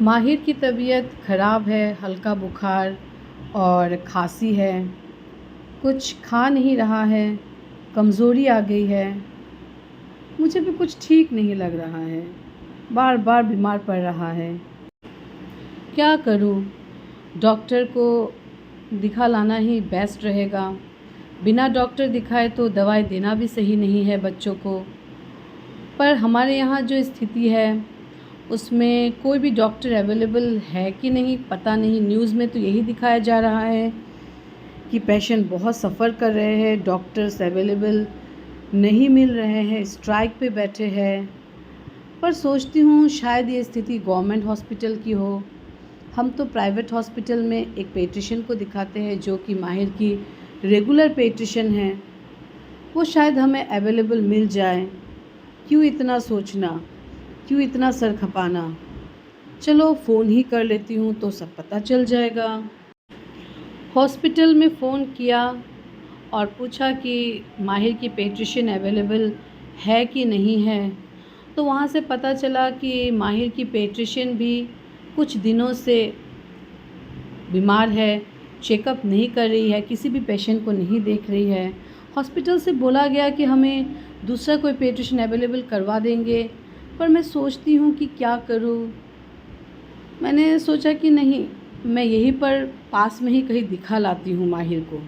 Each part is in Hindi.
माहिर की तबीयत ख़राब है, हल्का बुखार और खांसी है। कुछ खा नहीं रहा है, कमज़ोरी आ गई है। मुझे भी कुछ ठीक नहीं लग रहा है, बार बार बीमार पड़ रहा है। क्या करूं? डॉक्टर को दिखा लाना ही बेस्ट रहेगा। बिना डॉक्टर दिखाए तो दवाई देना भी सही नहीं है बच्चों को। पर हमारे यहाँ जो स्थिति है उसमें कोई भी डॉक्टर अवेलेबल है कि नहीं पता नहीं। न्यूज़ में तो यही दिखाया जा रहा है कि पेशेंट बहुत सफ़र कर रहे हैं, डॉक्टर्स अवेलेबल नहीं मिल रहे हैं, स्ट्राइक पे बैठे हैं। पर सोचती हूँ शायद ये स्थिति गवर्नमेंट हॉस्पिटल की हो। हम तो प्राइवेट हॉस्पिटल में एक पेडिट्रिशियन को दिखाते हैं जो कि माहिर की रेगुलर पेडिट्रिशियन है। वो शायद हमें अवेलेबल मिल जाए। क्यों इतना सोचना, क्यों इतना सर खपाना। चलो फ़ोन ही कर लेती हूँ तो सब पता चल जाएगा। हॉस्पिटल में फ़ोन किया और पूछा कि माहिर की पेडिट्रिशियन अवेलेबल है कि नहीं है। तो वहाँ से पता चला कि माहिर की पेडिट्रिशियन भी कुछ दिनों से बीमार है, चेकअप नहीं कर रही है, किसी भी पेशेंट को नहीं देख रही है। हॉस्पिटल से बोला गया कि हमें दूसरा कोई पेडिट्रिशियन अवेलेबल करवा देंगे। पर मैं सोचती हूँ कि क्या करूँ। मैंने सोचा कि नहीं, मैं यहीं पर पास में ही कहीं दिखा लाती हूँ माहिर को,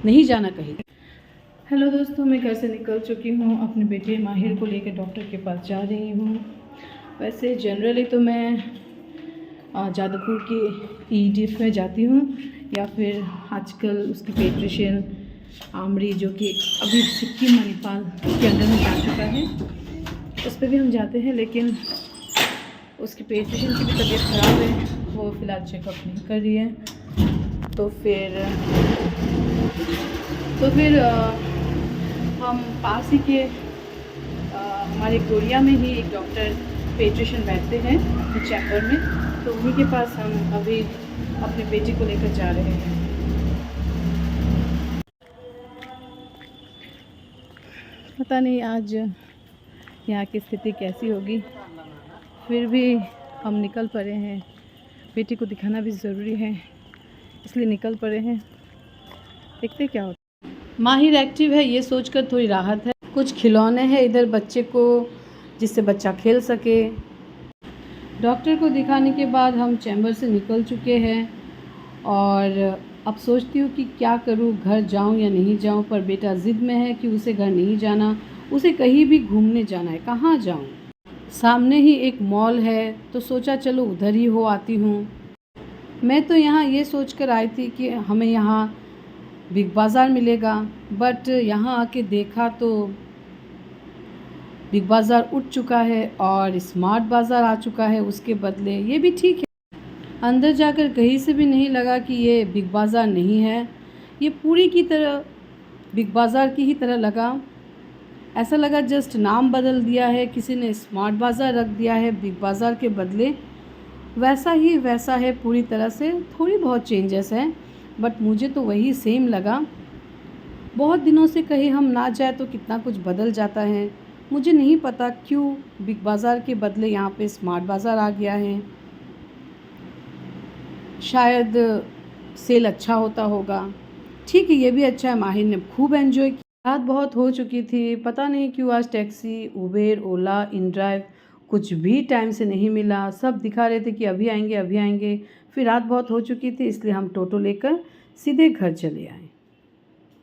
नहीं जाना कहीं। हेलो दोस्तों, मैं घर से निकल चुकी हूँ। अपने बेटे माहिर को लेकर डॉक्टर के पास जा रही हूँ। वैसे जनरली तो मैं जादवपुर की ईडीएफ में जाती हूँ या फिर आजकल उसकी पेडिट्रिशियन आमरी जो कि अभी सिक्किम मणिपाल के अंदर में जा चुका है, उस पर भी हम जाते हैं। लेकिन उसकी पेडिट्रिशियन की भी तबीयत ख़राब है, वो फ़िलहाल चेकअप नहीं कर रही है। तो फिर हम पास ही के हमारे कोरिया में ही एक डॉक्टर पेडिट्रिशियन बैठते हैं अपने चैम्बर में, तो उन्हीं के पास हम अभी अपने बेटे को लेकर जा रहे हैं। पता नहीं आज यहाँ की स्थिति कैसी होगी, फिर भी हम निकल पड़े हैं। बेटी को दिखाना भी ज़रूरी है, इसलिए निकल पड़े हैं। देखते क्या होता है। माहिर एक्टिव है ये सोचकर थोड़ी राहत है। कुछ खिलौने हैं इधर बच्चे को, जिससे बच्चा खेल सके। डॉक्टर को दिखाने के बाद हम चैम्बर से निकल चुके हैं और अब सोचती हूँ कि क्या करूँ, घर जाऊँ या नहीं जाऊँ। पर बेटा ज़िद में है कि उसे घर नहीं जाना, उसे कहीं भी घूमने जाना है। कहाँ जाऊँ? सामने ही एक मॉल है तो सोचा चलो उधर ही हो आती हूँ। मैं तो यहाँ ये सोचकर आई थी कि हमें यहाँ बिग बाज़ार मिलेगा, बट यहाँ आके देखा तो बिग बाज़ार उठ चुका है और स्मार्ट बाज़ार आ चुका है उसके बदले। ये भी ठीक है, अंदर जाकर कहीं से भी नहीं लगा कि ये बिग बाज़ार नहीं है। ये पूरी की तरह बिग बाज़ार की ही तरह लगा। ऐसा लगा जस्ट नाम बदल दिया है किसी ने, स्मार्ट बाज़ार रख दिया है बिग बाज़ार के बदले। वैसा ही वैसा है पूरी तरह से, थोड़ी बहुत चेंजेस हैं बट मुझे तो वही सेम लगा। बहुत दिनों से कहीं हम ना जाए तो कितना कुछ बदल जाता है। मुझे नहीं पता क्यों बिग बाज़ार के बदले यहाँ पे स्मार्ट बाज़ार आ गया है। शायद सेल अच्छा होता होगा। ठीक है, ये भी अच्छा है। माहिर ने खूब एंजॉय किया। रात बहुत हो चुकी थी, पता नहीं क्यों आज टैक्सी, उबेर, ओला, इनड्राइव कुछ भी टाइम से नहीं मिला। सब दिखा रहे थे कि अभी आएंगे अभी आएंगे। फिर रात बहुत हो चुकी थी, इसलिए हम टोटो लेकर सीधे घर चले आए।